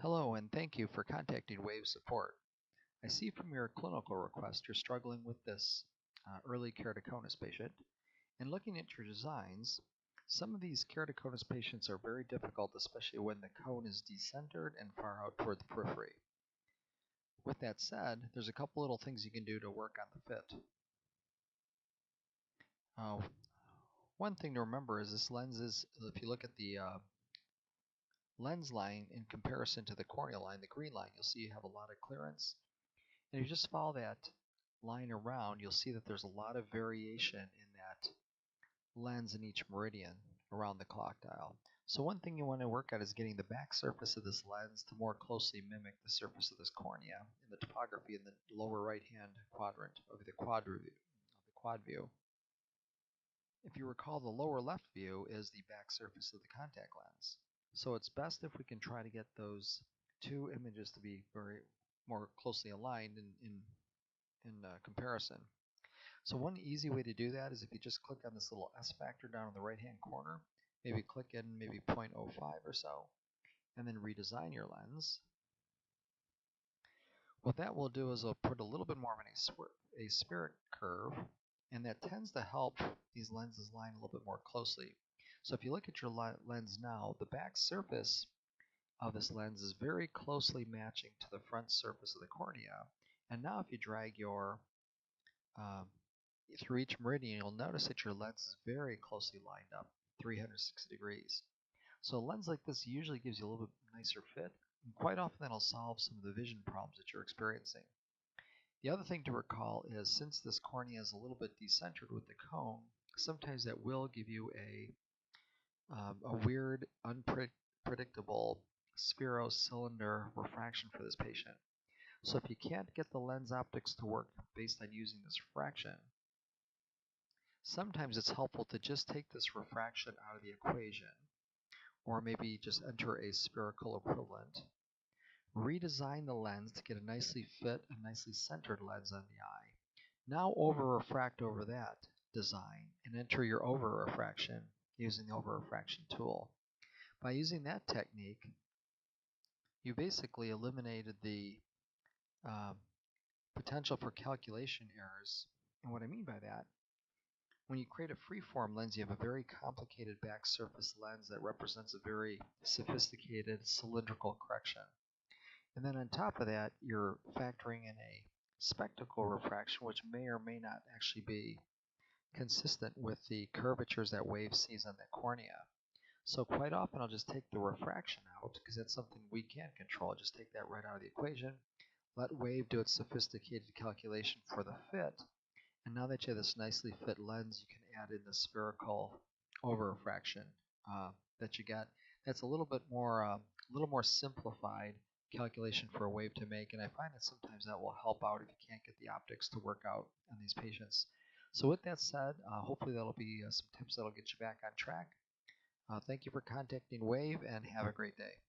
Hello, and thank you for contacting Wave Support. I see from your clinical request you're struggling with this early keratoconus patient. And looking at your designs, some of these keratoconus patients are very difficult, especially when the cone is decentered and far out toward the periphery. With that said, there's a couple little things you can do to work on the fit. One thing to remember is this lens is, if you look at the lens line in comparison to the corneal line, the green line, you'll see you have a lot of clearance. And if you just follow that line around, you'll see that there's a lot of variation in that lens in each meridian around the clock dial. So one thing you want to work at is getting the back surface of this lens to more closely mimic the surface of this cornea in the topography in the lower right-hand quadrant of the quad view. If you recall, the lower left view is the back surface of the contact lens. So it's best if we can try to get those two images to be more closely aligned in comparison. So one easy way to do that is if you just click on this little S factor down in the right hand corner, maybe click in maybe 0.05 or so, and then redesign your lens. What that will do is it'll put a little bit more of a spheric curve, and that tends to help these lenses line a little bit more closely. So if you look at your lens now, the back surface of this lens is very closely matching to the front surface of the cornea. And now if you drag your through each meridian, you'll notice that your lens is very closely lined up, 360 degrees. So a lens like this usually gives you a little bit nicer fit, and quite often that'll solve some of the vision problems that you're experiencing. The other thing to recall is since this cornea is a little bit decentered with the cone, sometimes that will give you a weird, unpredictable spherocylinder refraction for this patient. So if you can't get the lens optics to work based on using this refraction, sometimes it's helpful to just take this refraction out of the equation, or maybe just enter a spherical equivalent. Redesign the lens to get a nicely fit and nicely centered lens on the eye. Now over-refract over that design and enter your over-refraction using the over-refraction tool. By using that technique, you basically eliminated the potential for calculation errors. And what I mean by that, when you create a freeform lens, you have a very complicated back surface lens that represents a very sophisticated cylindrical correction. And then on top of that, you're factoring in a spectacle refraction, which may or may not actually be consistent with the curvatures that Wave sees on the cornea. So quite often I'll just take the refraction out because that's something we can't control. Just take that right out of the equation, let Wave do its sophisticated calculation for the fit, and now that you have this nicely fit lens, you can add in the spherical over-refraction that you got. That's a little more simplified calculation for a Wave to make, and I find that sometimes that will help out if you can't get the optics to work out on these patients. So with that said, hopefully that'll be some tips that'll get you back on track. Thank you for contacting Wave, and have a great day.